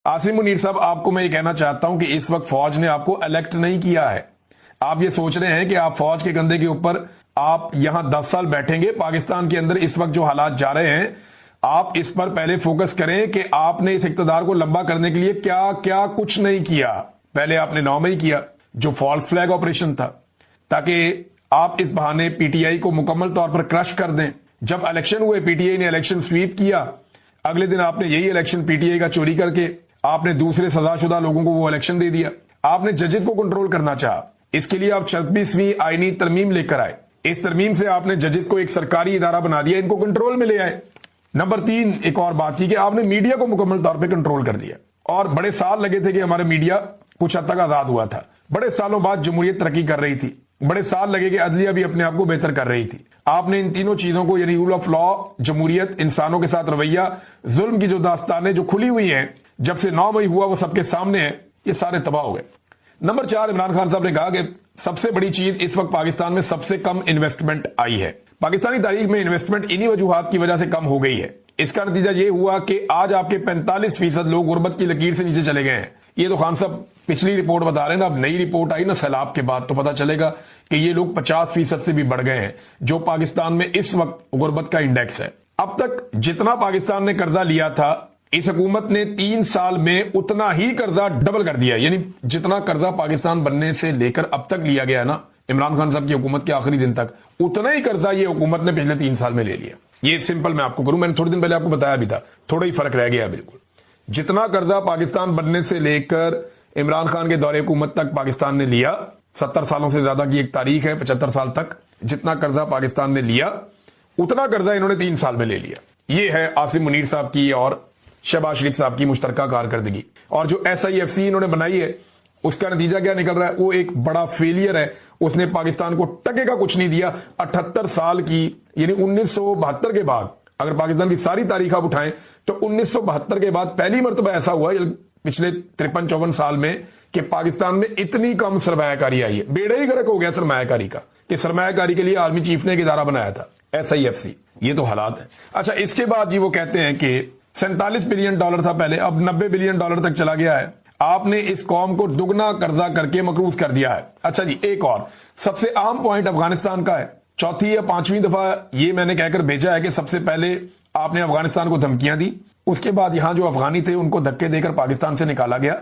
आसिम मुनीर साहब, आपको मैं ये कहना चाहता हूं कि इस वक्त फौज ने आपको इलेक्ट नहीं किया है। आप ये सोच रहे हैं कि आप फौज के कंधे के ऊपर आप यहां 10 साल बैठेंगे। पाकिस्तान के अंदर इस वक्त जो हालात जा रहे हैं, आप इस पर पहले फोकस करें कि आपने इस इक्तदार को लंबा करने के लिए क्या क्या कुछ नहीं किया। पहले आपने 9 मई किया, जो फॉल्स फ्लैग ऑपरेशन था, ताकि आप इस बहाने पीटीआई को मुकम्मल तौर पर क्रश कर दें। जब इलेक्शन हुए, पीटीआई ने इलेक्शन स्वीप किया। अगले दिन आपने यही इलेक्शन पीटीआई का चोरी करके आपने दूसरे सजाशुदा लोगों को वो इलेक्शन दे दिया। आपने जजेस को कंट्रोल करना चाहा, इसके लिए आप 26वीं आईनी तरमीम लेकर आए। इस तरमीम से आपने जजेस को एक सरकारी इदारा बना दिया, इनको कंट्रोल में ले आए। नंबर 3, एक और बात की कि आपने मीडिया को मुकम्मल तौर पर कंट्रोल कर दिया। और बड़े साल लगे थे कि हमारा मीडिया कुछ हद तक आजाद हुआ था। बड़े सालों बाद जमहूरियत तरक्की कर रही थी। बड़े साल लगे कि अदलिया भी अपने आप को बेहतर कर रही थी। आपने इन तीनों चीजों को, यानी रूल ऑफ लॉ, जमहूरियत, इंसानों के साथ रवैया, जुल्म की जो दास्तानें जो खुली हुई हैं, जब से 9 मई हुआ वो सबके सामने है, ये सारे तबाह हो गए। नंबर 4, इमरान खान साहब ने कहा कि सबसे बड़ी चीज इस वक्त पाकिस्तान में सबसे कम इन्वेस्टमेंट आई है। पाकिस्तानी तारीख में इन्वेस्टमेंट इन्हीं वजूहात की वजह से कम हो गई है। इसका नतीजा ये हुआ कि आज आपके 45% लोग गुर्बत की लकीर से नीचे चले गए हैं। ये तो खान साहब पिछली रिपोर्ट बता रहे हैं ना, अब नई रिपोर्ट आई ना सैलाब के बाद, तो पता चलेगा कि ये लोग 50% से भी बढ़ गए हैं, जो पाकिस्तान में इस वक्त गुर्बत का इंडेक्स है। अब तक जितना पाकिस्तान ने कर्जा लिया था, इस हुकूमत ने 3 साल में उतना ही कर्जा डबल कर दिया। यानी जितना कर्जा पाकिस्तान बनने से लेकर अब तक लिया गया ना, इमरान खान साहब की हुकूमत के आखिरी दिन तक, उतना ही कर्जा ये हुकूमत ने पिछले 3 साल में ले लिया। ये सिंपल मैं आपको करूं, मैंने थोड़े दिन पहले आपको बताया भी था, थोड़ा ही फर्क रह गया बिल्कुल। जितना कर्जा पाकिस्तान बनने से लेकर इमरान खान के दौरे हुकूमत तक पाकिस्तान ने लिया, 70 सालों से ज्यादा की एक तारीख है, 75 साल तक जितना कर्जा पाकिस्तान ने लिया, उतना कर्जा इन्होंने 3 साल में ले लिया। ये है आसिम मुनीर साहब की और शहबाज शरीफ साहब की मुश्तरका कारकर्दगी। और जो SIFC इन्होंने बनाई है, उसका नतीजा क्या निकल रहा है? वो एक बड़ा फेलियर है। उसने पाकिस्तान को टके का कुछ नहीं दिया। 78 साल की, यानी 1972 के बाद, अगर पाकिस्तान की सारी तारीख आप उठाएं तो 1972 के बाद पहली मरतबा ऐसा हुआ पिछले 53-54 साल में कि पाकिस्तान में इतनी कम सरमायाकारी आई है। बेड़ा ही गर्क हो गया सरमायाकारी का, कि सरमायाकारी के लिए आर्मी चीफ ने एक इदारा बनाया था, SIFC। ये तो हालात है। अच्छा, इसके बाद जी वो कहते हैं कि 47 बिलियन डॉलर था पहले, अब 90 बिलियन डॉलर तक चला गया है। आपने इस कौम को दुगना कर्जा करके मकरूज कर दिया है। अच्छा जी, एक और सबसे आम पॉइंट अफगानिस्तान का है। 4थी या 5वीं दफा ये मैंने कहकर भेजा है कि सबसे पहले आपने अफगानिस्तान को धमकियां दी, उसके बाद यहां जो अफगानी थे उनको धक्के देकर पाकिस्तान से निकाला गया।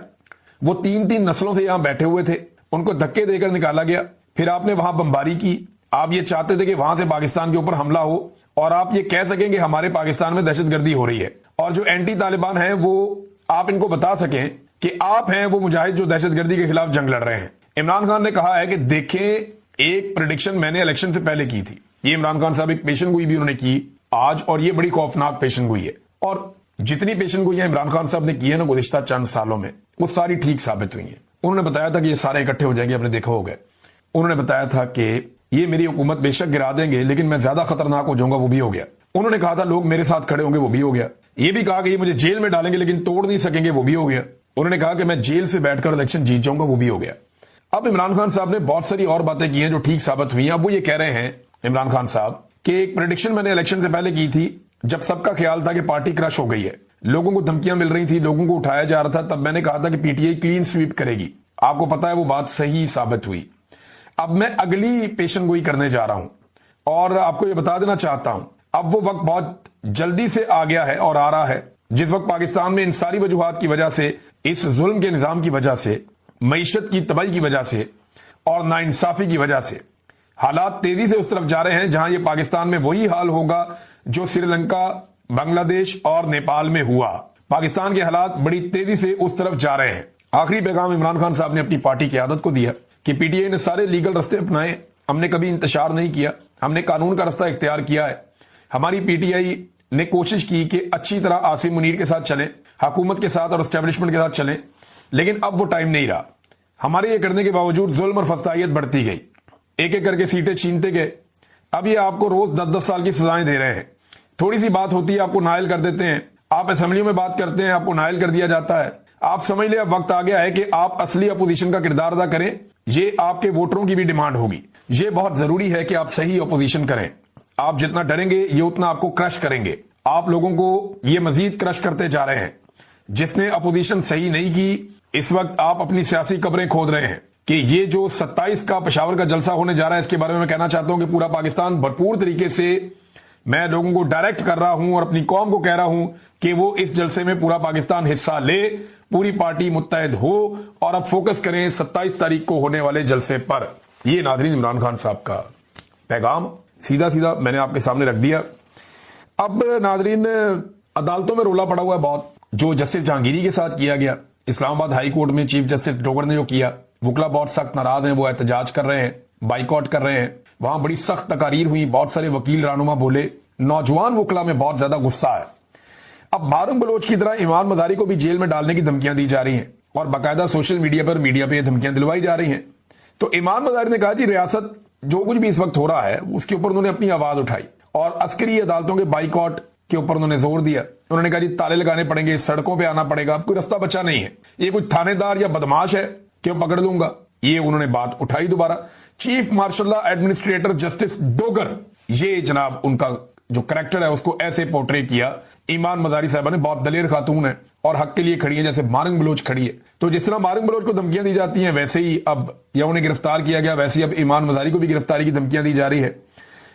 वो 3-3 नस्लों से यहां बैठे हुए थे, उनको धक्के देकर निकाला गया। फिर आपने वहां बमबारी की। आप ये चाहते थे कि वहां से पाकिस्तान के ऊपर हमला हो और आप ये कह सकें कि हमारे पाकिस्तान में दहशतगर्दी हो रही है, और जो एंटी तालिबान है वो आप इनको बता सकें कि आप हैं वो मुजाहिद जो दहशतगर्दी के खिलाफ जंग लड़ रहे हैं। इमरान खान ने कहा है कि देखें, एक प्रेडिक्शन मैंने इलेक्शन से पहले की थी। ये इमरान खान साहब एक पेशन गोई भी उन्होंने की आज, और ये बड़ी खौफनाक पेशन गोई है। और जितनी पेशन गोइयां इमरान खान साहब ने की है ना गुज़िश्ता चंद सालों में, वो सारी ठीक साबित हुई हैं। उन्होंने बताया था कि ये सारे इकट्ठे हो जाएंगे, आपने देखा होगा। उन्होंने बताया था कि ये मेरी हुकूमत बेशक गिरा देंगे, लेकिन मैं ज्यादा खतरनाक हो जाऊंगा, वो भी हो गया। उन्होंने कहा था लोग मेरे साथ खड़े होंगे, वो भी हो गया। ये भी कहा कि ये मुझे जेल में डालेंगे लेकिन तोड़ नहीं सकेंगे, वो भी हो गया। उन्होंने कहा कि मैं जेल से बैठकर इलेक्शन जीत जाऊंगा, वो भी हो गया। अब इमरान खान साहब ने बहुत सारी और बातें की हैं जो ठीक साबित हुई हैं। अब वो ये कह रहे हैं इमरान खान साहब कि एक प्रेडिक्शन मैंने इलेक्शन से पहले की थी, जब सबका ख्याल था कि पार्टी क्रश हो गई है, लोगों को धमकियां मिल रही थी, लोगों को उठाया जा रहा था, तब मैंने कहा था कि पीटीआई क्लीन स्वीप करेगी। आपको पता है वो बात सही साबित हुई। अब मैं अगली पेशन गोई करने जा रहा हूं और आपको ये बता देना चाहता हूं, अब वो वक्त बहुत जल्दी से आ गया है और आ रहा है, जिस वक्त पाकिस्तान में इन सारी वजूहात की वजह से, इस जुल्म के निजाम की वजह से, मईशत की तबाही की वजह से और नाइंसाफी की वजह से हालात तेजी से उस तरफ जा रहे हैं जहां ये पाकिस्तान में वही हाल होगा जो श्रीलंका, बांग्लादेश और नेपाल में हुआ। पाकिस्तान के हालात बड़ी तेजी से उस तरफ जा रहे हैं। आखिरी पैगाम इमरान खान साहब ने अपनी पार्टी की आदत को दिया कि पीटीआई ने सारे लीगल रास्ते अपनाए, हमने कभी इंतशार नहीं किया, हमने कानून का रास्ता इख्तियार किया है। हमारी पीटीआई ने कोशिश की कि अच्छी तरह आसिम मुनीर के साथ चले, हुकूमत के साथ और एस्टेब्लिशमेंट के साथ चले, लेकिन अब वो टाइम नहीं रहा। हमारे ये करने के बावजूद जुल्म और फस्तायत बढ़ती गई, एक एक करके सीटें छीनते गए। अब ये आपको रोज 10-10 साल की सजाएं दे रहे हैं। थोड़ी सी बात होती है आपको नायल कर देते हैं, आप असेंबली में बात करते हैं आपको नायल कर दिया जाता है। आप समझ ले अब वक्त आ गया है कि आप असली अपोजिशन का किरदार अदा करें। ये आपके वोटरों की भी डिमांड होगी। ये बहुत जरूरी है कि आप सही अपोजिशन करें। आप जितना डरेंगे ये उतना आपको क्रश करेंगे। आप लोगों को ये मजीद क्रश करते जा रहे हैं। जिसने अपोजिशन सही नहीं की, इस वक्त आप अपनी सियासी कब्रें खोद रहे हैं कि ये जो 27 का पेशावर का जलसा होने जा रहा है, इसके बारे में मैं कहना चाहता हूं कि पूरा पाकिस्तान भरपूर तरीके से, मैं लोगों को डायरेक्ट कर रहा हूं और अपनी कौम को कह रहा हूं कि वो इस जलसे में पूरा पाकिस्तान हिस्सा ले, पूरी पार्टी मुत्तहद हो और अब फोकस करें 27 तारीख को होने वाले जलसे पर। ये नाज़रीन इमरान खान साहब का पैगाम सीधा सीधा मैंने आपके सामने रख दिया। अब नाज़रीन, अदालतों में रोला पड़ा हुआ है बहुत, जो जस्टिस जहांगीरी के साथ किया गया इस्लामाबाद हाई कोर्ट में, चीफ जस्टिस डोगर ने जो किया, वकला बहुत सख्त नाराज हैं, वो एहतजाज कर रहे हैं, बाइकआउट कर रहे हैं। वहां बड़ी सख्त तकारीर हुई, बहुत सारे वकील रहनुमा बोले, नौजवान वकला में बहुत ज्यादा गुस्सा है। अब मारूम बलोच की तरह इमाम मजारी को भी जेल में डालने की धमकियां दी जा रही हैं और बाकायदा सोशल मीडिया पे धमकियां दिलवाई जा रही हैं। तो इमाम मजारी ने कहा कि रियासत जो कुछ भी इस वक्त हो रहा है उसके ऊपर उन्होंने अपनी आवाज उठाई और अस्करी अदालतों के बाइकआउट के ऊपर उन्होंने जोर दिया। उन्होंने कहा जी ताले लगाने पड़ेंगे, सड़कों पे आना पड़ेगा, अब कोई रास्ता बचा नहीं है, ये कोई थानेदार या बदमाश है कि मैं पकड़ लूंगा। ये उन्होंने बात उठाई दोबारा। Chief marshal administrator justice Dogar, ये जनाब उनका जो करैक्टर है उसको ऐसे पोर्ट्रे किया। ईमान मजारी साहबा ने बहुत दलेर खातून है और हक के लिए खड़ी है, जैसे मारंग बलोच खड़ी है। तो जिस तरह मारंग बलोच को धमकियां दी जाती हैं वैसे ही अब या उन्हें गिरफ्तार किया गया, वैसे ही अब ईमान मजारी को भी गिरफ्तारी की धमकियां दी जा रही है।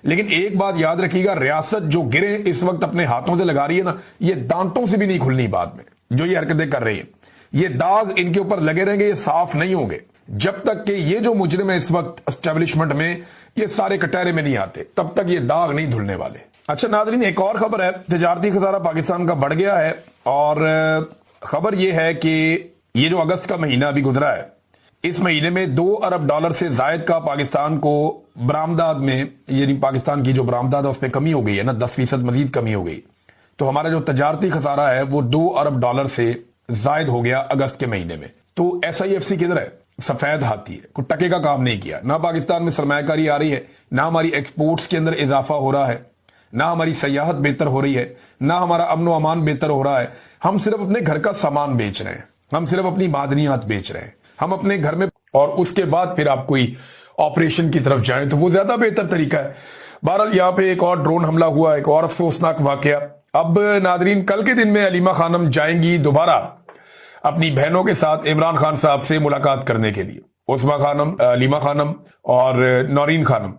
लेकिन एक बात याद रखिएगा, रियासत जो गिरे इस वक्त अपने हाथों से लगा रही है ना, ये दांतों से भी नहीं खुलनी बाद में, जो ये हरकतें कर रही है। ये दाग इनके ऊपर लगे रहेंगे, ये साफ नहीं होंगे जब तक कि ये जो मुजरिम है इस वक्त एस्टेब्लिशमेंट में, ये सारे कटहरे में नहीं आते, तब तक ये दाग नहीं धुलने वाले। अच्छा नाज़रीन, एक और खबर है, तिजारती खसारा पाकिस्तान का बढ़ गया है और खबर यह है कि ये जो अगस्त का महीना अभी गुजरा है, इस महीने में $2 अरब से जायद का पाकिस्तान को बरामदात में, यानी पाकिस्तान की जो बरामदात है उसमें कमी हो गई है ना, 10% मजीद कमी हो गई। तो हमारा जो तजारती खसारा है वो $2 अरब से जायद हो गया अगस्त के महीने में। तो SIFC किधर है? सफेद हाथी है, कोई टके का काम नहीं किया। ना पाकिस्तान में सरमायाकारी आ रही है, ना हमारी एक्सपोर्ट्स के अंदर इजाफा हो रहा है, ना हमारी सयाहत बेहतर हो रही है, ना हमारा अमन व अमान बेहतर हो रहा है। हम सिर्फ अपने घर का सामान बेच रहे हैं, हम सिर्फ अपनी मादनियात बेच रहे हैं, हम अपने घर में, और उसके बाद फिर आप कोई ऑपरेशन की तरफ जाएं तो वो ज्यादा बेहतर तरीका है। बहरहाल यहाँ पे एक और ड्रोन हमला हुआ, एक और अफसोसनाक वाकया। अब नादरीन, कल के दिन में अलीमा खानम जाएंगी दोबारा अपनी बहनों के साथ इमरान खान साहब से मुलाकात करने के लिए। उस्मा खानम, अलीमा खानम और नौरीन खानम,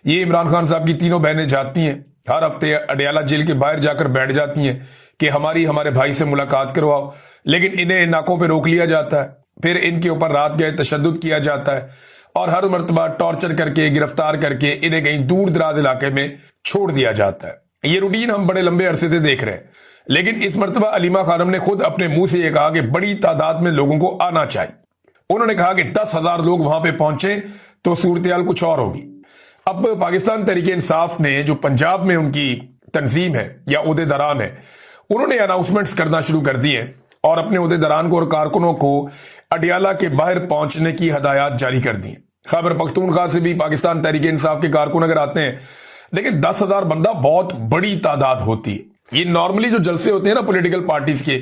ये इमरान खान साहब की तीनों बहनें जाती हैं, हर हफ्ते अडयाला जेल के बाहर जाकर बैठ जाती हैं कि हमारे भाई से मुलाकात करवाओ। लेकिन इन्हें नाकों पे रोक लिया जाता है, फिर इनके ऊपर रात गए तशद्दुद किया जाता है और हर मर्तबा टॉर्चर करके, गिरफ्तार करके इन्हें कहीं दूर दराज इलाके में छोड़ दिया जाता है। ये रूटीन हम बड़े लंबे अरसे से देख रहे हैं। लेकिन इस मर्तबा अलीमा खानम ने खुद अपने मुंह से यह कहा कि बड़ी तादाद में लोगों को आना चाहिए। उन्होंने कहा कि 10,000 लोग वहां पे पहुंचे तो सूरत कुछ और होगी। अब पाकिस्तान तहरीक इंसाफ ने, जो पंजाब में उनकी तंजीम है या उहदेदारान है, उन्होंने अनाउंसमेंट्स करना शुरू कर दिए और अपने उहदेदारान को और कारकुनों को अडयाला के बाहर पहुंचने की हदायत जारी कर दी। खैबर पख्तूनख्वा से भी पाकिस्तान तहरीक इंसाफ के कारकुन अगर आते हैं, लेकिन 10,000 बंदा बहुत बड़ी तादाद होती है। ये नॉर्मली जो जलसे होते हैं ना पॉलिटिकल पार्टीज के,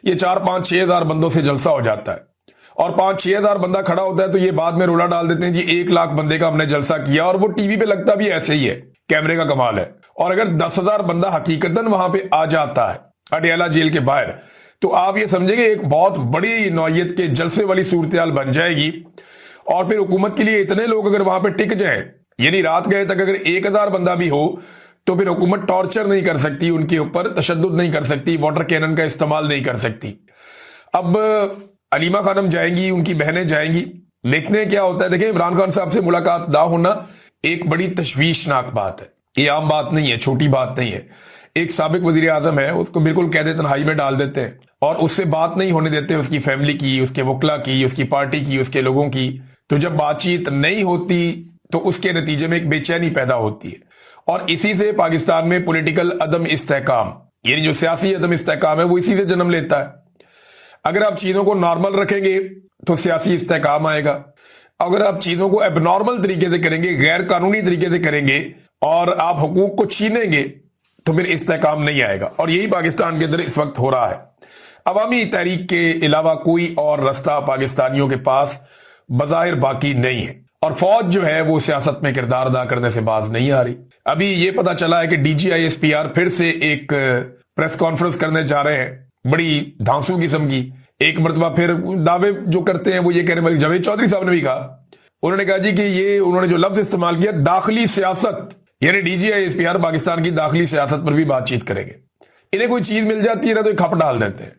ये 4-5-6 हजार बंदों से जलसा हो जाता है और 5-6 हजार बंदा खड़ा होता है तो ये बाद में रोला डाल देते हैं जी 1 लाख बंदे का हमने जलसा किया, और वो टीवी पे लगता भी ऐसे ही है, कैमरे का कमाल है। और अगर 10,000 बंदा हकीकतन वहां पे आ जाता है अडयाला जेल के बाहर, तो आप ये समझेंगे एक बहुत बड़ी नौयत के जलसे वाली सूरत बन जाएगी। और फिर हुकूमत के लिए इतने लोग अगर वहां पे टिक जाएं, यानी रात गए तक अगर 1,000 बंदा भी हो, तो फिर हुकूमत टॉर्चर नहीं कर सकती, उनके ऊपर तशद्दुद नहीं कर सकती, वाटर कैनन का इस्तेमाल नहीं कर सकती। अब अलीमा खानम जाएंगी, उनकी बहनें जाएंगी, देखते हैं क्या होता है। देखिए, इमरान खान साहब से मुलाकात ना होना एक बड़ी तशवीशनाक बात है, ये आम बात नहीं है, छोटी बात नहीं है। एक साबिक वजीर आजम है, उसको बिल्कुल कैद तन्हाई में डाल देते हैं और उससे बात नहीं होने देते उसकी फैमिली की, उसके वकला की, उसकी पार्टी की, उसके लोगों की। तो जब बातचीत नहीं होती तो उसके नतीजे में एक बेचैनी पैदा होती है और इसी से पाकिस्तान में पॉलिटिकल अदम इस्तेहकाम, यानी जो सियासी अदम इस्तेहकाम है, वो इसी से जन्म लेता है। अगर आप चीजों को नॉर्मल रखेंगे तो सियासी इस्तेहकाम आएगा। अगर आप चीजों को एबनॉर्मल तरीके से करेंगे, गैर कानूनी तरीके से करेंगे और आप हुकूक को छीनेंगे, तो फिर इस्तेहकाम नहीं आएगा। और यही पाकिस्तान के अंदर इस वक्त हो रहा है। अवामी तहरीक के अलावा कोई और रास्ता पाकिस्तानियों के पास बज़ाहिर बाकी नहीं है और फौज जो है वो सियासत में किरदार अदा करने से बाज नहीं आ रही। अभी ये पता चला है कि DGI SPR फिर से एक प्रेस कॉन्फ्रेंस करने जा रहे हैं बड़ी धांसू किस्म की। एक मरतबा फिर दावे जो करते हैं वो ये कह रहे हैं, जावेद चौधरी साहब ने भी कहा, उन्होंने कहा जी कि ये उन्होंने जो लफ्ज इस्तेमाल किया दाखिली सियासत, यानी DGISPR पाकिस्तान की दाखिली सियासत पर भी बातचीत करेंगे। इन्हें कोई चीज मिल जाती है ना तो ये खप डाल देते हैं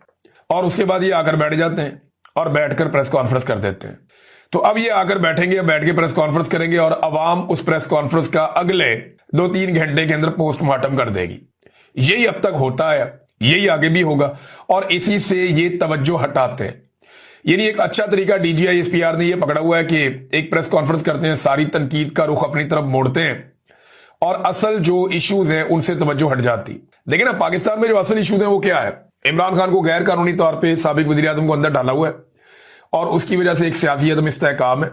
और उसके बाद ये आकर बैठ जाते हैं और बैठकर प्रेस कॉन्फ्रेंस कर देते हैं। तो अब ये आकर बैठेंगे, बैठ के प्रेस कॉन्फ्रेंस करेंगे और अवाम उस प्रेस कॉन्फ्रेंस का अगले 2-3 घंटे के अंदर पोस्टमार्टम कर देगी। यही अब तक होता है, यही आगे भी होगा और इसी से ये तवज्जो हटाते हैं। यानी एक अच्छा तरीका DGISPR ने ये पकड़ा हुआ है कि एक प्रेस कॉन्फ्रेंस करते हैं, सारी तनकीद का रुख अपनी तरफ मोड़ते हैं और असल जो इश्यूज हैं उनसे तवज्जो हट जाती। देखिए ना, पाकिस्तान में जो असल इश्यूज हैं वो क्या है? इमरान खान को गैर कानूनी तौर पर साबिक वज़ीर आज़म को अंदर डाला हुआ है और उसकी वजह से एक सियासी अदम इस्तेहकाम है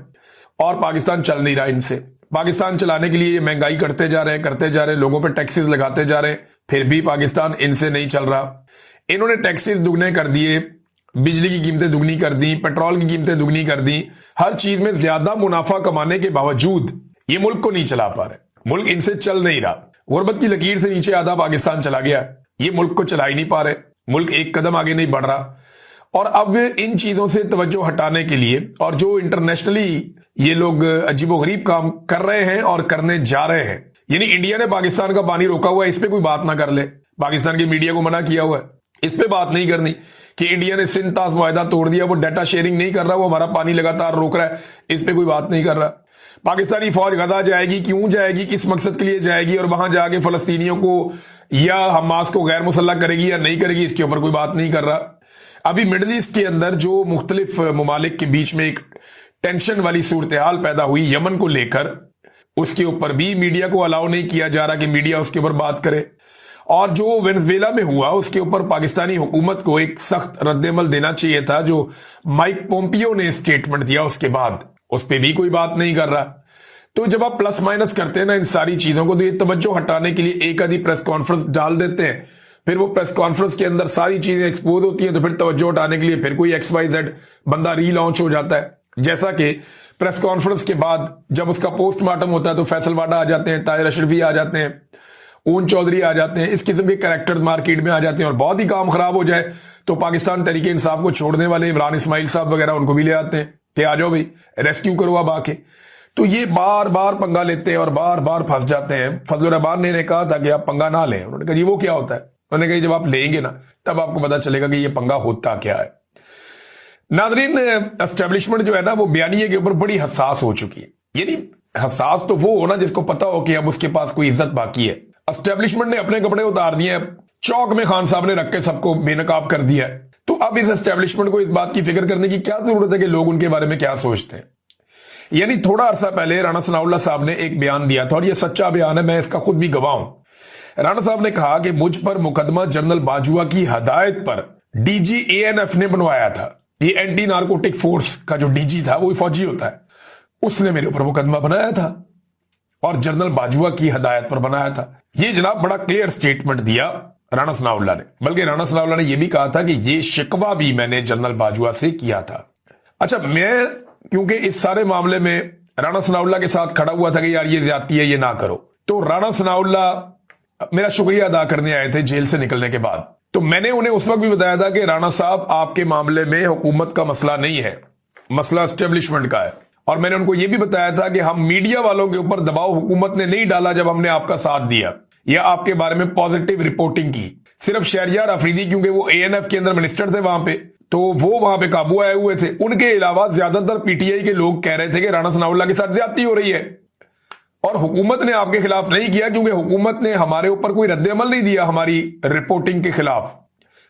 और पाकिस्तान चल नहीं रहा इनसे। पाकिस्तान चलाने के लिए ये महंगाई करते जा रहे हैं, लोगों पे टैक्सेस लगाते जा रहे हैं, फिर भी पाकिस्तान इनसे नहीं चल रहा। इन्होंने टैक्सेस दुगने कर दिए, बिजली की कीमतें दुगनी कर दी, पेट्रोल की कीमतें दुगनी कर दी, हर चीज में ज्यादा मुनाफा कमाने के बावजूद ये मुल्क को नहीं चला पा रहे। मुल्क इनसे चल नहीं रहा, गुर्बत की लकीर से नीचे आधा पाकिस्तान चला गया, ये मुल्क को चला ही नहीं पा रहे, मुल्क एक कदम आगे नहीं बढ़ रहा। और अब इन चीजों से तवज्जो हटाने के लिए और जो इंटरनेशनली ये लोग अजीबोगरीब काम कर रहे हैं और करने जा रहे हैं, यानी इंडिया ने पाकिस्तान का पानी रोका हुआ है, इस पे कोई बात ना कर ले, पाकिस्तान की मीडिया को मना किया हुआ है, इस पे बात नहीं करनी कि इंडिया ने सिंध ताज मुआहदा तोड़ दिया, वो डाटा शेयरिंग नहीं कर रहा, वो हमारा पानी लगातार रोक रहा है, इस पे कोई बात नहीं कर रहा। पाकिस्तानी फौज गजा जाएगी, क्यों जाएगी, किस मकसद के लिए जाएगी और वहां जाके फलस्तीनियों को या हमास को गैर मुसल्लह करेगी या नहीं करेगी, इसके ऊपर कोई बात नहीं कर रहा। अभी मिडल ईस्ट के अंदर जो मुख्तलिफ ममालिक के बीच में एक टेंशन वाली सूरत हाल पैदा हुई यमन को लेकर, उसके ऊपर भी मीडिया को अलाउ नहीं किया जा रहा कि मीडिया उसके ऊपर बात करे। और जो वेनेजुएला में हुआ उसके ऊपर पाकिस्तानी हुकूमत को एक सख्त रद्देमल देना चाहिए था, जो माइक पोम्पियो ने स्टेटमेंट दिया उसके बाद, उस पर भी कोई बात नहीं कर रहा। तो जब आप प्लस माइनस करते हैं ना इन सारी चीजों को, तो ये तवज्जो हटाने के लिए एक आधी प्रेस कॉन्फ्रेंस डाल देते हैं, फिर वो प्रेस कॉन्फ्रेंस के अंदर सारी चीजें एक्सपोज होती हैं, तो फिर तवज्जो हटाने के लिए फिर कोई XYZ बंदा रीलॉन्च हो जाता है। जैसा कि प्रेस कॉन्फ्रेंस के बाद जब उसका पोस्टमार्टम होता है तो फैसल वाडा आ जाते हैं, ताहिर अशरफी आ जाते हैं, ऊन चौधरी आ जाते हैं, इस किस्म के कैरेक्टर मार्केट में आ जाते हैं और बहुत ही काम खराब हो जाए तो पाकिस्तान तहरीक इंसाफ को छोड़ने वाले इमरान इस्माइल साहब वगैरह उनको भी ले आते हैं कि आ जाओ भाई रेस्क्यू करो अब आके। तो ये बार बार पंगा लेते हैं और बार बार फंस जाते हैं। फजलुर रहमान ने कहा था कि आप पंगा ना लें, उन्होंने कहा ये वो क्या होता है, उन्होंने कहा जब आप लेंगे ना तब आपको पता चलेगा कि ये पंगा होता क्या है। नादरीन, एस्टेब्लिशमेंट जो है ना वो बयानिए के ऊपर बड़ी हसास हो चुकी है। यानी हसास तो वो हो ना जिसको पता हो कि अब उसके पास कोई इज्जत बाकी है। एस्टेब्लिशमेंट ने अपने कपड़े उतार दिए, चौक में खान साहब ने रख के सबको बेनकाब कर दिया है। तो अब इस एस्टेब्लिशमेंट को इस बात की फिक्र करने की क्या जरूरत है कि लोग उनके बारे में क्या सोचते हैं। यानी थोड़ा अरसा पहले राणा सनाउल्लाह साहब ने एक बयान दिया था और यह सच्चा बयान है, मैं इसका खुद भी गवाह हूं। राणा साहब ने कहा कि मुझ पर मुकदमा जनरल बाजवा की हदायत पर DG ANF ने बनवाया था। ये एंटी नार्कोटिक फोर्स का जो DG था वो फौजी होता है, उसने मेरे ऊपर मुकदमा बनाया था और जनरल बाजवा की हदायत पर बनाया था। ये जनाब बड़ा क्लियर स्टेटमेंट दिया राणा सनाउल्लाह ने। बल्कि राणा सनाउल्लाह ने यह भी कहा था कि ये शिकवा भी मैंने जनरल बाजवा से किया था। अच्छा, मैं क्योंकि इस सारे मामले में राणा सनाउल्लाह के साथ खड़ा हुआ था कि यार ये ज्यादती है, ये ना करो, तो राणा सनाउल्लाह मेरा शुक्रिया अदा करने आए थे जेल से निकलने के बाद। तो मैंने उन्हें उस वक्त भी बताया था कि राणा साहब आपके मामले में हुकूमत का मसला नहीं है, मसला एस्टेब्लिशमेंट का है। और मैंने उनको यह भी बताया था कि हम मीडिया वालों के ऊपर दबाव हुकूमत ने नहीं डाला जब हमने आपका साथ दिया या आपके बारे में पॉजिटिव रिपोर्टिंग की। सिर्फ शहरयार अफरीदी, क्योंकि वो ANF के अंदर मिनिस्टर थे वहां पे, तो वो वहां पे काबू आए हुए थे। उनके अलावा ज्यादातर PTI के लोग कह रहे थे कि राणा सनाउल्लाह के साथ ज्यादती हो रही है और हुकूमत ने आपके खिलाफ नहीं किया, क्योंकि हुकूमत ने हमारे ऊपर कोई रद्द-ए-अमल नहीं दिया हमारी रिपोर्टिंग के खिलाफ।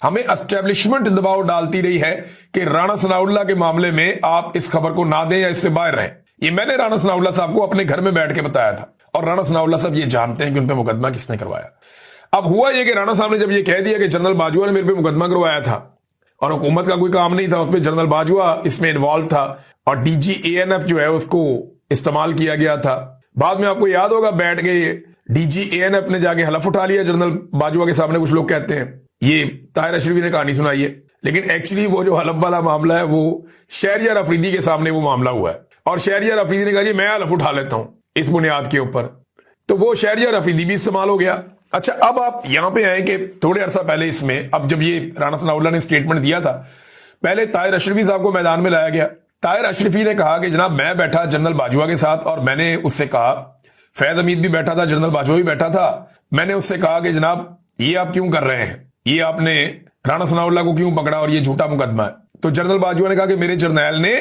हमें एस्टेब्लिशमेंट दबाव डालती रही है कि राणा सनाउल्लाह के मामले में आप इस खबर को ना दें या इससे बाहर रहें। ये मैंने राणा सनाउल्लाह साहब को अपने घर में बैठ के बताया था और राणा सनाउल्लाह साहब ये जानते हैं कि उन पर मुकदमा किसने करवाया। अब हुआ यह कि राणा साहब ने जब ये कह दिया कि जनरल बाजवा ने मेरे पे मुकदमा करवाया था और हुकूमत का कोई काम नहीं था, उसमें जनरल बाजवा इसमें इन्वॉल्व था और DG ANF जो है उसको इस्तेमाल किया गया था। बाद में आपको याद होगा बैठ के DG ANF ने जाके हलफ उठा लिया जनरल बाजवा के सामने। कुछ लोग कहते हैं ये ताहिर अशरफी ने कहानी सुनाई है, लेकिन एक्चुअली वो जो हलफ वाला मामला है वो शहरयार अफरीदी के सामने वो मामला हुआ है और शहरयार अफरीदी ने कहा जी मैं हलफ उठा लेता हूं इस बुनियाद के ऊपर। तो वो शहरयार अफरीदी भी इस्तेमाल हो गया अच्छा, अब आप यहां पे आए कि थोड़े अरसा पहले इसमें, अब जब ये राणा सनाउल्लाह ने स्टेटमेंट दिया था, पहले ताहिर अशरफी साहब को मैदान में लाया गया। ताहिर अशरफी ने कहा कि जनाब मैं बैठा जनरल बाजवा के साथ और मैंने उससे कहा, फैज हमीद भी बैठा था, जनरल बाजवा भी बैठा था, मैंने उससे कहा कि जनाब ये आप क्यों कर रहे हैं, ये आपने राणा सनाउल्लाह को क्यों पकड़ा और ये झूठा मुकदमा है। तो जनरल बाजवा ने कहा कि मेरे जर्नैल ने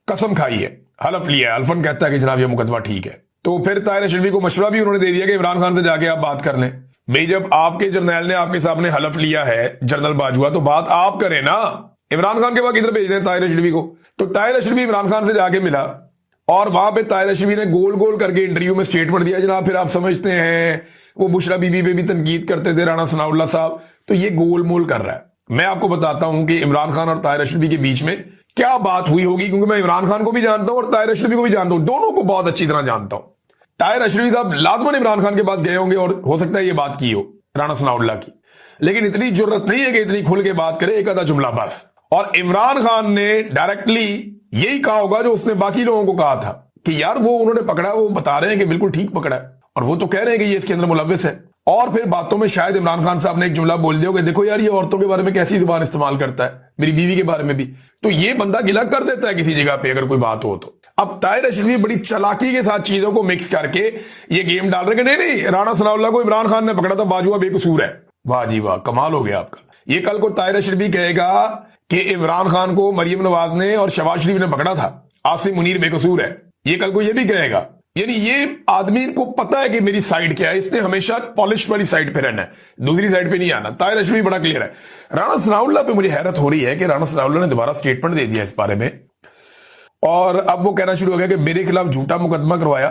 कसम खाई है, हलफ लिया है, अल्फन कहता है कि जनाब ये मुकदमा ठीक है। तो फिर ताहिर अशरफी को मशवरा भी उन्होंने दे दिया कि इमरान खान से जाके आप बात कर लें। भाई जब आपके जर्नैल ने आपके सामने हलफ लिया है जनरल बाजवा, तो बात आप करें ना, इमरान खान के बाद किधर भेज दें ताहिर अशरफी को। तो ताहिर अशरफी इमरान खान से जाके मिला और वहां पे ताहिर अशरफी ने गोल गोल करके इंटरव्यू में स्टेटमेंट दिया, जनाब फिर आप समझते हैं वो बुशरा बीबी पे भी तनकीद करते थे राणा सनाउल्लाह साहब। तो ये गोल मोल कर रहा है। मैं आपको बताता हूं कि इमरान खान और ताहिर अशरफी के बीच में क्या बात हुई होगी, क्योंकि मैं इमरान खान को भी जानता हूं और ताहिर अशरफी को भी जानता हूं, दोनों को बहुत अच्छी तरह जानता हूं। ताहिर अशरफी साहब लाजमन इमरान खान के पास गए होंगे और हो सकता है ये बात की हो राणा सनाउल्लाह की, लेकिन इतनी जरूरत नहीं है कि इतनी खुल के बात करे, एक आधा जुमला बस। और इमरान खान ने डायरेक्टली यही कहा होगा जो उसने बाकी लोगों को कहा था कि यार वो उन्होंने पकड़ा, वो बता रहे हैं कि बिल्कुल ठीक पकड़ा है, और वो तो कह रहे हैं कि ये इसके अंदर मुलव्विस है। और फिर बातों में शायद इमरान खान साहब ने एक जुमला बोल दिया कि देखो यार ये औरतों के बारे में कैसी जुबान इस्तेमाल करता है, मेरी बीवी के बारे में भी। तो ये बंदा गिला कर देता है किसी जगह पे अगर कोई बात हो तो। अब ताहिर अशरफी बड़ी चालाकी के साथ चीजों को मिक्स करके ये गेम डाल रहे हैं कि नहीं राणा सनाउल्लाह को इमरान खान ने पकड़ा था, बाजुआ बेकसूर है। वाह जी वाह, कमाल हो गया आपका। ये कल को ताहिर अशरफी कहेगा कि इमरान खान को मरियम नवाज ने और शहबाज शरीफ ने पकड़ा था, आसिम मुनीर बेकसूर है, ये कल को ये भी कहेगा। यानी ये आदमी को पता है कि मेरी साइड क्या है, इसने हमेशा पॉलिश वाली साइड पे रहना है, दूसरी साइड पे नहीं आना। ताहिर अशरफी बड़ा क्लियर है। राणा सनाउल्लाह पे मुझे हैरत हो रही है कि राणा सनाउल्लाह ने दोबारा स्टेटमेंट दे दिया इस बारे में, और अब वो कहना शुरू हो गया कि मेरे खिलाफ झूठा मुकदमा करवाया,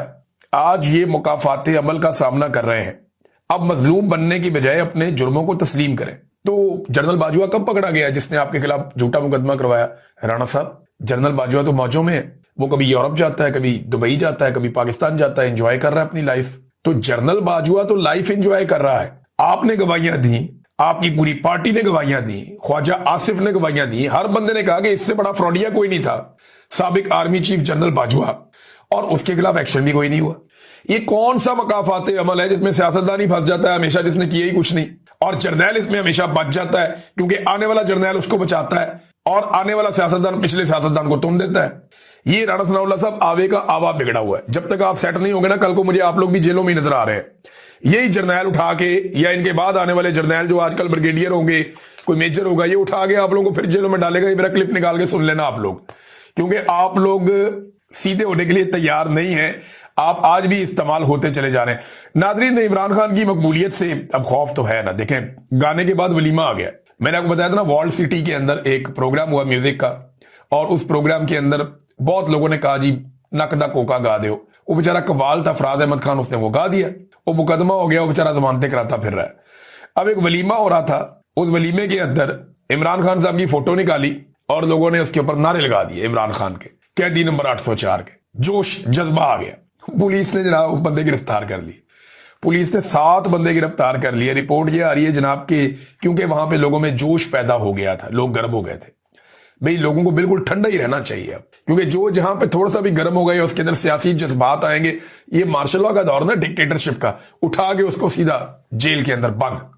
आज ये मुकाफाते अमल का सामना कर रहे हैं, अब मजलूम बनने की बजाय अपने जुर्मों को तस्लीम करें। तो जनरल बाजवा कब पकड़ा गया जिसने आपके खिलाफ झूठा मुकदमा करवाया? राणा साहब, जनरल बाजवा तो मौजों में है, वो कभी यूरोप जाता है, कभी दुबई जाता है, कभी पाकिस्तान जाता है, एंजॉय कर रहा है अपनी लाइफ। तो जनरल बाजवा तो लाइफ एंजॉय कर रहा है। आपने गवाहियां दी, आपकी पूरी पार्टी ने गवाहियां दी, ख्वाजा आसिफ ने गवाहियां दी, हर बंदे ने कहा कि इससे बड़ा फ्रॉडिया कोई नहीं था, साबिक आर्मी चीफ जनरल बाजवा, और उसके खिलाफ एक्शन भी कोई नहीं हुआ। ये कौन सा मकाफाते अमल है जिसमें सियासतदान ही फंस जाता है हमेशा, जिसने किया ही कुछ नहीं, और जर्नैल इसमें हमेशा बच जाता है क्योंकि आने वाला जर्नैल उसको बचाता है और आने वाला सियासतदान पिछले सियासतदान को तुम देता है। ये राणा सनाउल्लाह साहब आवे का आवा बिगड़ा हुआ है। जब तक आप सेट नहीं होंगे ना, कल को मुझे आप लोग भी जेलों में नजर आ रहे हैं। यही जर्नैल उठा के, या इनके बाद आने वाले जर्नैल जो आजकल ब्रिगेडियर होंगे, कोई मेजर होगा, ये उठा के आप लोगों को फिर जेलों में डालेगा। ये मेरा क्लिप निकाल के सुन लेना आप लोग, क्योंकि आप लोग सीधे होने के लिए तैयार नहीं है, आप आज भी इस्तेमाल होते चले जा रहे हैं। नादरीन, इमरान खान की मकबूलियत से अब खौफ तो है ना। देखें, गाने के बाद वलीमा आ गया। मैंने आपको बताया था ना, वर्ल्ड सिटी के अंदर एक प्रोग्राम हुआ म्यूजिक का, और उस प्रोग्राम के अंदर बहुत लोगों ने कहा जी नकदा कोका गा दो। वो बेचारा कवाल था फराज अहमद खान, उसने वो गा दिया, वो मुकदमा हो गया, वो बेचारा जमानतें कराता फिर रहा है। अब एक वलीमा हो रहा था, उस वलीमे के अंदर इमरान खान साहब की फोटो निकाली और लोगों ने उसके ऊपर नारे लगा दिए इमरान खान के, कैदी नंबर 804 के। जोश जज्बा आ गया। पुलिस ने जनाब बंदे गिरफ्तार कर लिए। पुलिस ने 7 बंदे गिरफ्तार कर लिए। रिपोर्ट ये आ रही है जनाब के, क्योंकि वहां पे लोगों में जोश पैदा हो गया था, लोग गर्म हो गए थे। भाई लोगों को बिल्कुल ठंडा ही रहना चाहिए अब, क्योंकि जो जहां पे थोड़ा सा भी गर्म हो गए उसके अंदर सियासी जज्बात आएंगे। ये मार्शल लॉ का दौर ना, डिक्टेटरशिप का, उठा के उसको सीधा जेल के अंदर बंद।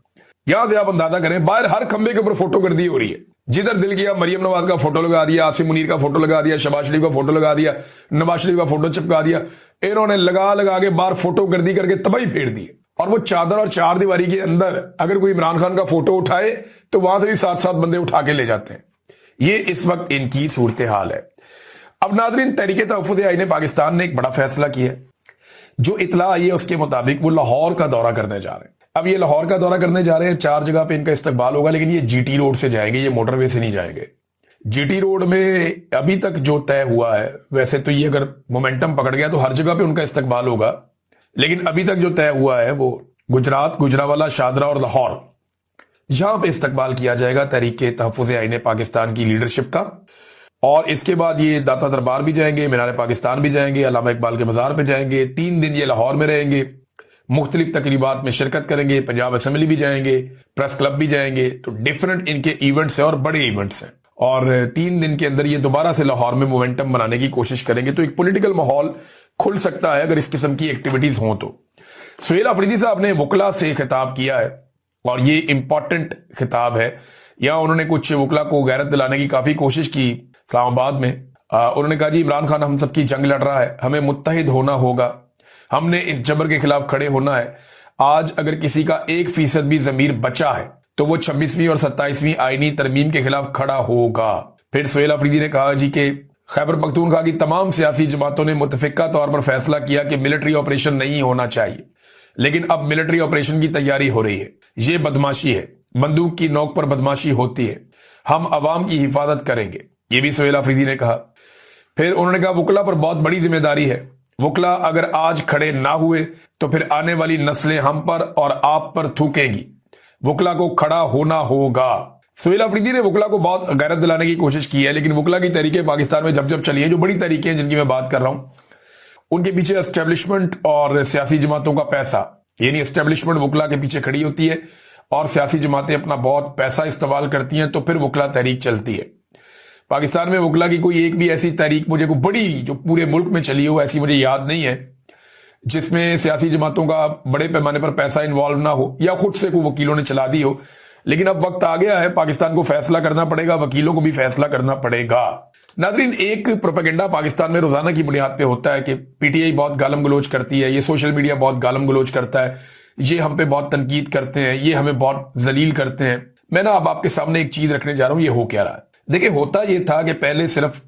यहां से आप अंदाजा करें, बाहर हर खंबे के ऊपर फोटोगर्दी हो रही है। जिधर दिल किया मरियम नवाज का फोटो लगा दिया, आसिम मुनीर का फोटो लगा दिया, शहबाज शरीफ का फोटो लगा दिया, नवाज शरीफ का फोटो चिपका दिया। इन्होंने लगा लगा के बाहर फोटोगर्दी करके तबाही फेर दी। और वो चादर और चार दीवारी के अंदर अगर कोई इमरान खान का फोटो उठाए तो वहां से भी 7-7 बंदे उठा के ले जाते हैं। ये इस वक्त इनकी सूरत हाल है। अब नाज़रीन, तहरीक तहफ़्फ़ुज़ आईन ने पाकिस्तान ने एक बड़ा फैसला किया। जो इतला आई है उसके मुताबिक वो लाहौर का दौरा करने जा रहे हैं। अब ये लाहौर का दौरा करने जा रहे हैं, 4 जगह पे इनका इस्तकबाल होगा, लेकिन ये जीटी रोड से जाएंगे, ये मोटरवे से नहीं जाएंगे। जीटी रोड में अभी तक जो तय हुआ है, वैसे तो ये अगर मोमेंटम पकड़ गया तो हर जगह पे उनका इस्तकबाल होगा, लेकिन अभी तक जो तय हुआ है वो गुजरात, गुजरावाला, शादरा और लाहौर, यहां पे इस्तकबाल किया जाएगा तहरीक तहफ़्फ़ुज़ आईन पाकिस्तान की लीडरशिप का। और इसके बाद ये दाता दरबार भी जाएंगे, मीनार पाकिस्तान भी जाएंगे, अल्लामा इकबाल के मज़ार पे जाएंगे। 3 दिन ये लाहौर में रहेंगे, मुख्तलिफ तकरीबात में शिरकत करेंगे, पंजाब असेंबली भी जाएंगे, प्रेस क्लब भी जाएंगे। तो डिफरेंट इनके इवेंट्स हैं और बड़े इवेंट्स हैं। और 3 दिन के अंदर ये दोबारा से लाहौर में मोमेंटम बनाने की कोशिश करेंगे, तो एक पॉलिटिकल माहौल खुल सकता है अगर इस किस्म की एक्टिविटीज हों तो। सुहेल अफरीदी साहब ने वकला से खिताब किया है और ये इंपॉर्टेंट खिताब है। यहाँ उन्होंने कुछ वकला को गैरत दिलाने की काफी कोशिश की इस्लामाबाद में। उन्होंने कहा जी इमरान खान हम सबकी जंग लड़ रहा है, हमें मुत्तहिद होना होगा, हमने इस जबर के खिलाफ खड़े होना है। आज अगर किसी का 1% भी जमीर बचा है तो वो 26वीं और 27वीं आईनी तरमीम के खिलाफ खड़ा होगा। फिर सुहेल अफरीदी ने कहा जी कि खैबर पख्तूनख्वा की तमाम सियासी जमातों ने मुतफिका तौर पर फैसला किया कि मिलिट्री ऑपरेशन नहीं होना चाहिए, लेकिन अब मिलिट्री ऑपरेशन की तैयारी हो रही है। ये बदमाशी है, बंदूक की नोक पर बदमाशी होती है, हम अवाम की हिफाजत करेंगे, ये भी सुहेल अफरीदी ने कहा। फिर उन्होंने कहा वकला पर बहुत बड़ी जिम्मेदारी है, वकला अगर आज खड़े ना हुए तो फिर आने वाली नस्लें हम पर और आप पर थूकेंगी, वकला को खड़ा होना होगा। सुहेल अफरीदी ने वकला को बहुत गैरत दिलाने की कोशिश की है, लेकिन वकला की तहरीकें पाकिस्तान में जब जब चली है, जो बड़ी तहरीकें हैं जिनकी मैं बात कर रहा हूं, उनके पीछे एस्टेब्लिशमेंट और सियासी जमातों का पैसा, यानी एस्टेब्लिशमेंट वकला के पीछे खड़ी होती है और सियासी जमातें अपना बहुत पैसा इस्तेमाल करती हैं, तो फिर वकला तहरीक चलती है। पाकिस्तान में वकला की कोई एक भी ऐसी तहरीक मुझे को बड़ी जो पूरे मुल्क में चली हो ऐसी मुझे याद नहीं है जिसमें सियासी जमातों का बड़े पैमाने पर पैसा इन्वॉल्व ना हो या खुद से कोई वकीलों ने चला दी हो। लेकिन अब वक्त आ गया है, पाकिस्तान को फैसला करना पड़ेगा, वकीलों को भी फैसला करना पड़ेगा। नाज़रीन, एक प्रोपेगेंडा पाकिस्तान में रोजाना की बुनियाद पे होता है कि पीटीआई बहुत गालम गलोच करती है, ये सोशल मीडिया बहुत गालम गलोच करता है, ये हम पे बहुत तनकीद करते हैं, ये हमें बहुत जलील करते हैं। मैं ना अब आपके सामने एक चीज रखने जा रहा हूं, ये हो क्या रहा है। देखिए, होता ये था कि पहले सिर्फ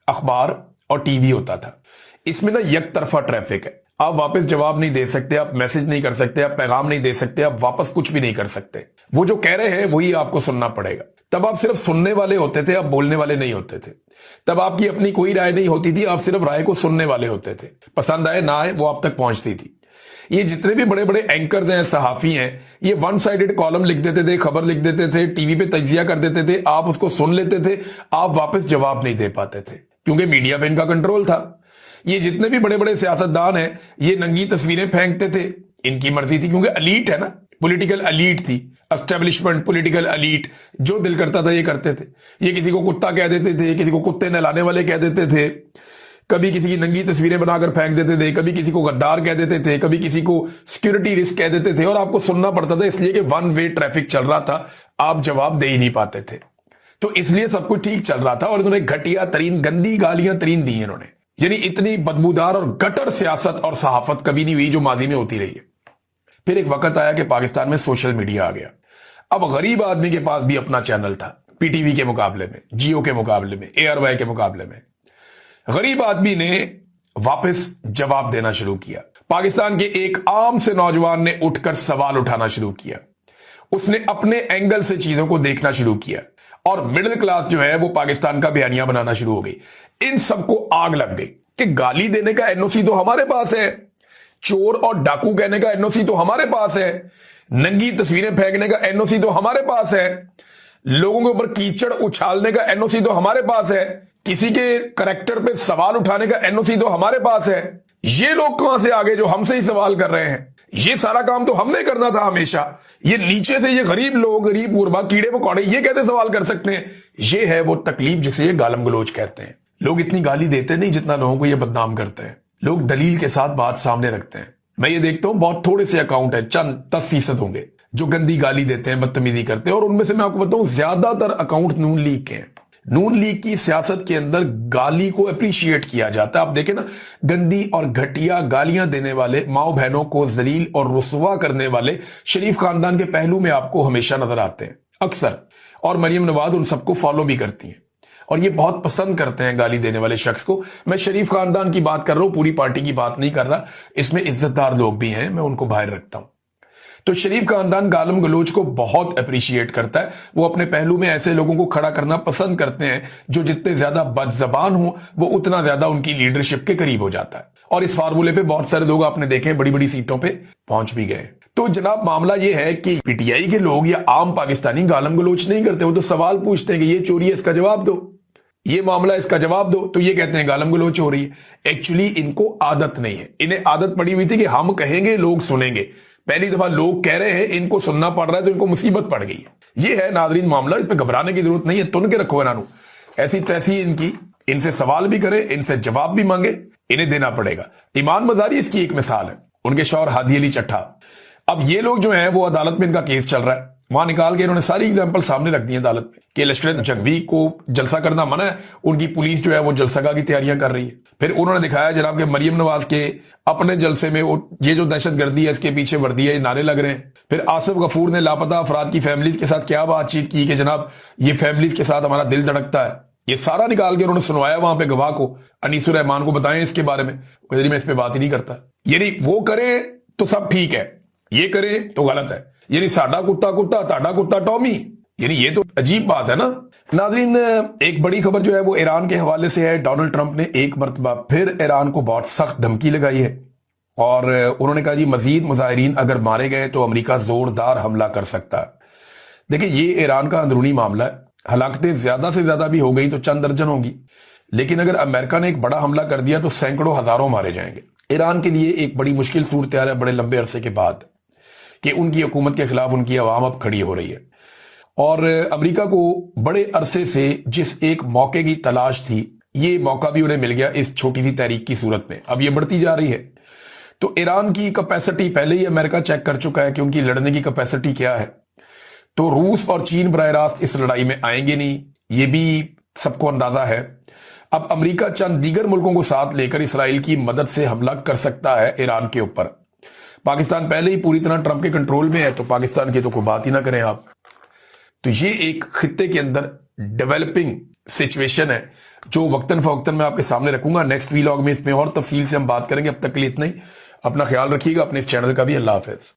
अखबार और टीवी होता था, इसमें ना एक तरफा ट्रैफिक है, आप वापस जवाब नहीं दे सकते, आप मैसेज नहीं कर सकते, आप पैगाम नहीं दे सकते, आप वापस कुछ भी नहीं कर सकते। वो जो कह रहे हैं वही आपको सुनना पड़ेगा। तब आप सिर्फ सुनने वाले होते थे, आप बोलने वाले नहीं होते थे। तब आपकी अपनी कोई राय नहीं होती थी, आप सिर्फ राय को सुनने वाले होते थे। पसंद आए ना आए वो आप तक पहुंचती थी। ये जितने भी बड़े बड़े एंकर्स हैं, सहाफी हैं, ये वन साइडेड कॉलम लिख देते थे, खबर लिख देते थे, टीवी पे तजिया कर देते थे, आप उसको सुन लेते थे, आप वापस जवाब नहीं दे पाते थे क्योंकि मीडिया पे इनका कंट्रोल था। ये जितने भी बड़े बड़े सियासतदान हैं, ये नंगी तस्वीरें फेंकते थे, इनकी मर्जी थी क्योंकि एलीट है ना, पॉलिटिकल एलीट थी, एस्टेब्लिशमेंट पॉलिटिकल एलीट, जो दिल करता था ये करते थे। ये किसी को कुत्ता कह देते थे, किसी को कुत्ते नहलाने वाले कह देते थे, कभी किसी की नंगी तस्वीरें बनाकर फेंक देते थे, कभी किसी को गद्दार कह देते थे, कभी किसी को सिक्योरिटी रिस्क कह देते थे, और आपको सुनना पड़ता था इसलिए कि वन वे ट्रैफिक चल रहा था, आप जवाब दे ही नहीं पाते थे। तो इसलिए सब कुछ ठीक चल रहा था और इन्होंने घटिया तरीन गंदी गालियां तरीन दी इन्होंने। यानी इतनी बदबूदार और गटर सियासत और सहाफत कभी नहीं हुई जो माजी में होती रही है। फिर एक वक्त आया कि पाकिस्तान में सोशल मीडिया आ गया। अब गरीब आदमी के पास भी अपना चैनल था, पीटीवी के मुकाबले में, जियो के मुकाबले में, एयरवाई के मुकाबले में। गरीब आदमी ने वापस जवाब देना शुरू किया। पाकिस्तान के एक आम से नौजवान ने उठकर सवाल उठाना शुरू किया, उसने अपने एंगल से चीजों को देखना शुरू किया और मिडिल क्लास जो है वो पाकिस्तान का बयानिया बनाना शुरू हो गई। इन सबको आग लग गई कि गाली देने का एनओसी तो हमारे पास है, चोर और डाकू कहने का एनओसी तो हमारे पास है, नंगी तस्वीरें फेंकने का एनओसी तो हमारे पास है, लोगों के ऊपर कीचड़ उछालने का एनओसी तो हमारे पास है, किसी के करैक्टर पे सवाल उठाने का एनओसी तो हमारे पास है। ये लोग कहां से आगे जो हमसे ही सवाल कर रहे हैं? ये सारा काम तो हमने करना था हमेशा। ये नीचे से ये गरीब लोग, गरीब गुरबा, कीड़े मकोड़े, ये कैसे सवाल कर सकते हैं? ये है वो तकलीफ जिसे ये गालम गलोच कहते हैं। लोग इतनी गाली देते नहीं जितना लोगों को ये बदनाम करते हैं। लोग दलील के साथ बात सामने रखते हैं। मैं ये देखता हूं बहुत थोड़े से अकाउंट है, चंद 10% होंगे जो गंदी गाली देते हैं, बदतमीजी करते हैं, और उनमें से मैं आपको बताऊं ज्यादातर अकाउंट नून लीग के हैं। नून लीग की सियासत के अंदर गाली को अप्रिशिएट किया जाता है। आप देखें ना, गंदी और घटिया गालियां देने वाले, माओ बहनों को जलील और रुसवा करने वाले शरीफ खानदान के पहलू में आपको हमेशा नजर आते हैं अक्सर, और मरियम नवाज उन सबको फॉलो भी करती हैं और ये बहुत पसंद करते हैं गाली देने वाले शख्स को। मैं शरीफ खानदान की बात कर रहा हूं, पूरी पार्टी की बात नहीं कर रहा। इसमें इज्जतदार लोग भी हैं, मैं उनको बाहर रखता हूं। तो शरीफ खानदान गालम गलोच को बहुत अप्रिशिएट करता है। वो अपने पहलू में ऐसे लोगों को खड़ा करना पसंद करते हैं जो जितने ज्यादा बदजबान हो वो उतना ज्यादा उनकी लीडरशिप के करीब हो जाता है। और इस फार्मूले पे बहुत सारे लोग आपने देखे बड़ी बड़ी सीटों पे पहुंच भी गए। तो जनाब, मामला ये है कि पीटीआई के लोग या आम पाकिस्तानी गालम गलोच नहीं करते, वो तो सवाल पूछते हैं कि ये चोरी है, इसका जवाब दो, ये मामला, इसका जवाब दो, तो ये कहते हैं गालम गलोच हो रही है। एक्चुअली इनको आदत नहीं है, इन्हें आदत पड़ी हुई थी कि हम कहेंगे लोग सुनेंगे। पहली दफा लोग कह रहे हैं, इनको सुनना पड़ रहा है, तो इनको मुसीबत पड़ गई है। ये है नादरीन मामला, इस पर घबराने की जरूरत नहीं है। तुन के रखो इन्हों, ऐसी तैसी इनकी, इनसे सवाल भी करे, इनसे जवाब भी मांगे, इन्हें देना पड़ेगा। ईमान मजारी इसकी एक मिसाल है, उनके शौहर हादी अली चट्ठा। अब ये लोग जो हैं वो अदालत में इनका केस चल रहा है, वहां निकाल के इन्होंने सारी एग्जांपल सामने रख दी है अदालत में कि लश्कर जंगवी को जलसा करना मना है, उनकी पुलिस जो है वो जलसगा की तैयारियां कर रही है। फिर उन्होंने दिखाया जनाब के मरियम नवाज के अपने जलसे में ये जो दहशतगर्दी है इसके पीछे वर्दी है, नारे लग रहे हैं। फिर आसिफ गफूर ने लापता अफराद की फैमिलीज के साथ क्या बातचीत की कि जनाब ये फैमिलीज के साथ हमारा दिल धड़कता है। ये सारा निकाल के उन्होंने सुनवाया वहां पे गवाह को, अनीसुर रहमान को बताएं इसके बारे में। मैं इस पे बात ही नहीं करता। यानी वो करें तो सब ठीक है, ये करें तो गलत है। यानी साडा कुत्ता कुत्ता, ताडा कुत्ता टॉमी, यानी ये तो अजीब बात है ना। नाज़रीन, एक बड़ी खबर जो है वो ईरान के हवाले से है। डोनाल्ड ट्रंप ने एक मरतबा फिर ईरान को बहुत सख्त धमकी लगाई है और उन्होंने कहा जी मजीद मुजाहिरीन अगर मारे गए तो अमेरिका जोरदार हमला कर सकता है। देखिए ये ईरान का अंदरूनी मामला है, हलाकतें ज्यादा से ज्यादा भी हो गई तो चंद दर्जन होंगी, लेकिन अगर अमेरिका ने एक बड़ा हमला कर दिया तो सैकड़ों हजारों मारे जाएंगे। ईरान के लिए एक बड़ी मुश्किल सूरत है बड़े लंबे अरसे के बाद कि उनकी हुकूमत के खिलाफ उनकी आवाम अब खड़ी हो रही है। और अमेरिका को बड़े अरसे से जिस एक मौके की तलाश थी, ये मौका भी उन्हें मिल गया इस छोटी सी तहरीक की सूरत में। अब ये बढ़ती जा रही है। तो ईरान की कैपेसिटी पहले ही अमेरिका चेक कर चुका है कि उनकी लड़ने की कैपेसिटी क्या है। तो रूस और चीन बराह रास्त इस लड़ाई में आएंगे नहीं, ये भी सबको अंदाजा है। अब अमेरिका चंद दीगर मुल्कों को साथ लेकर इसराइल की मदद से हमला कर सकता है ईरान के ऊपर। पाकिस्तान पहले ही पूरी तरह ट्रंप के कंट्रोल में है, तो पाकिस्तान की तो कोई बात ही ना करें आप। तो ये एक खित्ते के अंदर डेवलपिंग सिचुएशन है जो वक्तन फवक्तन मैं आपके सामने रखूंगा। नेक्स्ट वीलॉग में इसमें और तफसील से हम बात करेंगे। अब तक के लिए इतना ही। अपना ख्याल रखिएगा, अपने इस चैनल का भी। अल्लाह हाफिज।